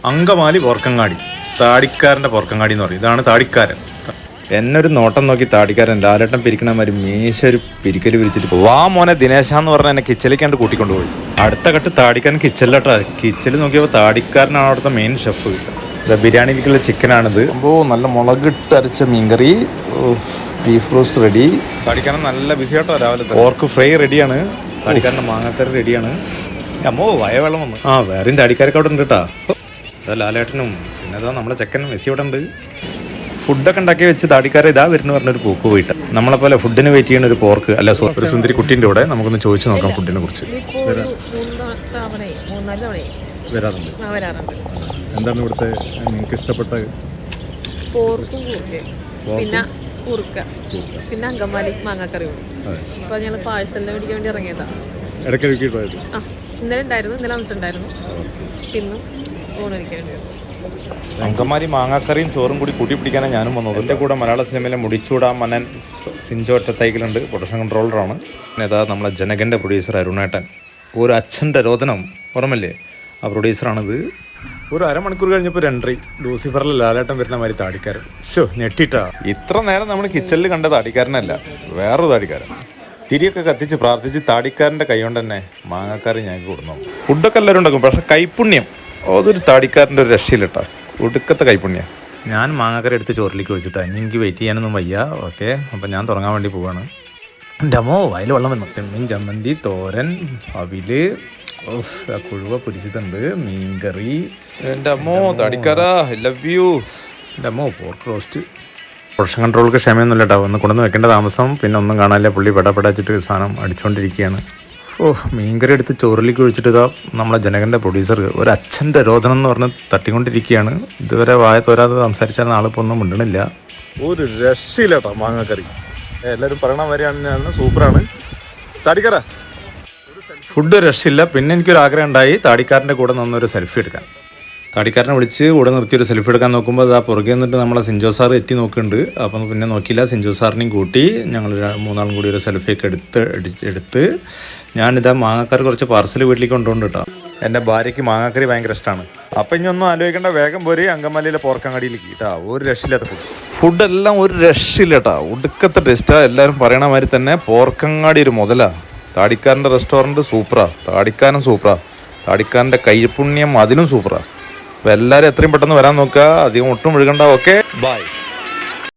അങ്കമാലി പോർക്കങ്ങാടി, താടിക്കാരൻ്റെ പോർക്കങ്ങാടി എന്ന് പറയും. ഇതാണ് താടിക്കാരൻ. എന്നൊരു നോട്ടം നോക്കി താടിക്കാരൻ ലാലേട്ടൻ പിരിക്കണ മാതിരി മീശ ഒരു പിരിക്കൽ പിരിച്ചിട്ട് വാ മോനെ ദിനേശ എന്ന് പറഞ്ഞാൽ എന്നെ കിച്ചലിക്കാണ്ട് കൂട്ടിക്കൊണ്ടുപോയി. അടുത്ത കട്ട് താടിക്കാരൻ കിച്ചലിലാട്ടാ. കിച്ചൽ നോക്കിയപ്പോൾ താടിക്കാരനാണ് അവിടുത്തെ മെയിൻ ഷെഫ്. ബിരിയാണിയിലേക്കുള്ള ചിക്കനാണിത്. അപ്പോൾ നല്ല മുളകിട്ട് അരച്ച മീൻകറി, ബീഫ് റോസ്റ്റ് റെഡി. താടിക്കാരൻ നല്ല ബിസി ആട്ടോ രാവിലെ. പോർക്ക് ഫ്രൈ റെഡിയാണ്. താടിക്കാരൻ്റെ മാങ്ങാക്കറി റെഡിയാണ്. അമ്മോ വയവെള്ളം വന്നു. വേറെയും താടിക്കാരൊക്കെ അവിടെ ഉണ്ട് കേട്ടാ. അതാ ലാലേട്ടനും പിന്നെ അതാ നമ്മളെ ചെക്കനും മെസ്സി അവിടെ ഉണ്ട്. ഫുഡൊക്കെ ഉണ്ടാക്കി വെച്ച് താടിക്കാരെ ഇതാ വരുന്ന പറഞ്ഞൊരു പോക്ക് പോയിട്ട് നമ്മളെപ്പോലെ ഫുഡിന് വെയിറ്റ് ചെയ്യുന്ന ഒരു പോർക്ക് അല്ല ഒരു സുന്ദരി കുട്ടീൻ്റെ കൂടെ നമുക്കൊന്ന് ചോദിച്ചു നോക്കാം ഫുഡിനെ കുറിച്ച്. വരാറുണ്ട്. എന്താണ് ഇവിടുത്തെ നിങ്ങൾക്ക് ഇഷ്ടപ്പെട്ട? പോർക്കും പിന്നെ കുറുക്ക, പിന്നെ അങ്കമാലി മാങ്ങാക്കറിയും. അപ്പൊ ഞങ്ങൾ പാഴ്സലിന് മേടിക്കാൻ വേണ്ടി ഇറങ്ങിയതാണ്. ഇടയ്ക്കിടയ്ക്ക് ഇന്നലെ ഉണ്ടായിരുന്നു, ഇന്നലെ വന്നിട്ടുണ്ടായിരുന്നു. ഇന്നും ഊണിരിക്കാൻ വേണ്ടി. അങ്കമാലി മാങ്ങാക്കറിയും ചോറും കൂടി കൂട്ടി പിടിക്കാനാണ് ഞാനും വന്നത്. എൻ്റെ കൂടെ മലയാള സിനിമയിലെ മുടിച്ചൂടാ മനൻ സിഞ്ചോ ഒറ്റത്തൈക്കലുണ്ട്, പ്രൊഡക്ഷൻ കൺട്രോളറാണ്. ഏതാ നമ്മളെ ജനകൻ്റെ പ്രൊഡ്യൂസർ അരുണേട്ടൻ. ഒരു അച്ഛൻ്റെ രോദനം ഓർമ്മല്ലേ, ആ പ്രൊഡ്യൂസറാണിത്. ഒരു അരമണിക്കൂർ കഴിഞ്ഞപ്പോൾ രണ്ടറി ലൂസിഫറിൽ ലാലേട്ടൻ വരുന്ന മാതിരി താടിക്കാരൻ. ഞെട്ടിട്ടാ. ഇത്ര നേരം നമ്മൾ കിച്ചണിൽ കണ്ട താടിക്കാരനല്ല, വേറൊരു താടിക്കാരൻ. തിരിയൊക്കെ കത്തിച്ച് പ്രാർത്ഥിച്ച് താടിക്കാരൻ്റെ കൈ കൊണ്ട് തന്നെ മാങ്ങാക്കറി ഞങ്ങൾക്ക് കൊടുന്നു. ഫുഡൊക്കെ എല്ലാവരും ഉണ്ടാക്കും, പക്ഷേ കൈപ്പുണ്യം അതൊരു താടിക്കാരൻ്റെ ഒരു രക്ഷയിലിട്ടാ. ഒടുക്കത്തെ കൈപ്പുണ്യം. ഞാൻ മാങ്ങാക്കറി എടുത്ത് ചോറിലേക്ക് വെച്ചിട്ടാ. ഇനി എനിക്ക് വെയിറ്റ് ചെയ്യാനൊന്നും വയ്യ. ഓക്കെ, അപ്പം ഞാൻ തുടങ്ങാൻ വേണ്ടി പോവാണ്. എൻ്റെ അമ്മോ വയൽ വെള്ളം വന്നു. ചെമ്മീൻ ചമ്മന്തി, തോരൻ, അവില്, കുഴുവ പൊരിച്ചിട്ടുണ്ട്, മീൻകറി. എൻ്റെ അമ്മോ താടിക്കാരാ, ഐ ലവ് യു. എൻ്റെ അമ്മോ പോർക്ക് റോസ്റ്റ്. പ്രൊഡക്ഷൻ കൺട്രോൾക്ക് ക്ഷമയൊന്നുമില്ല കേട്ടോ. ഒന്ന് കൊണ്ടുവന്ന് വെക്കേണ്ട താമസം. പിന്നെ ഒന്നും കാണാനില്ല, പുള്ളി പെടപ്പെടച്ചിട്ട് സാധനം അടിച്ചുകൊണ്ടിരിക്കുകയാണ്. മീൻകറി എടുത്ത് ചോറിലേക്ക് ഒഴിച്ചിട്ട് ഇതാ നമ്മളെ ജനകൻ്റെ പ്രൊഡ്യൂസർ ഒരു അച്ഛൻ്റെ രോദനം എന്ന് പറഞ്ഞ് തട്ടിക്കൊണ്ടിരിക്കുകയാണ്. ഇതുവരെ വായ തോരാതെ സംസാരിച്ചാൽ ആളിപ്പോൾ ഒന്നും മിണ്ടണില്ല. ഒരു രക്ഷയില്ല കേട്ടോ മാങ്ങാക്കറി. എല്ലാവരും പറയണ വരെയാണ് സൂപ്പറാണ്. താടിക്കാര ഫുഡ് രക്ഷയില്ല. പിന്നെ എനിക്കൊരു ആഗ്രഹം ഉണ്ടായി താടിക്കാരൻ്റെ കൂടെ നിന്നൊരു സെൽഫി എടുക്കാൻ. താടിക്കാരനെ വിളിച്ച് കൂടെ നിർത്തിയൊരു സെൽഫി എടുക്കാൻ നോക്കുമ്പോൾ അതാ പുറകെ നിന്നിട്ട് നമ്മളെ സിഞ്ചോ സാർ എത്തി നോക്കുന്നുണ്ട്. അപ്പം പിന്നെ നോക്കിയില്ല, സിഞ്ചോ സാറിനെയും കൂട്ടി ഞങ്ങൾ മൂന്നാളും കൂടി ഒരു സെൽഫിയൊക്കെ എടുത്ത് ഞാനിതാ മാങ്ങാക്കറി കുറച്ച് പാർസൽ വീട്ടിലേക്ക് കൊണ്ടുപോകുന്നുണ്ട് കേട്ടോ. എൻ്റെ ഭാര്യയ്ക്ക് മാങ്ങാക്കറി ഭയങ്കര ഇഷ്ടമാണ്. അപ്പം ഇനി ഒന്നും ആലോചിക്കേണ്ട, വേഗം പോരി അങ്കമാലിയിലെ പോർക്കങ്ങാടിയിലേക്ക് കേട്ടോ. ഒരു രക്ഷയില്ലാത്ത ഫുഡെല്ലാം ഒരു രക്ഷയില്ല കേട്ടോ. ഒടുക്കത്തെ ടേസ്റ്റാണ്. എല്ലാവരും പറയണ മാതിരി തന്നെ പോർക്കങ്ങാടി ഒരു മുതലാണ്. താടിക്കാരൻ്റെ റെസ്റ്റോറൻറ്റ് സൂപ്പറാ, താടിക്കാരൻ സൂപ്പറാ, താടിക്കാരൻ്റെ കൈപ്പുണ്യം അതിലും സൂപ്പറാ. അപ്പോൾ എല്ലാവരും എത്രയും പെട്ടെന്ന് വരാൻ നോക്കുക, അധികം ഒട്ടും മുഴുകണ്ട. Okay bye.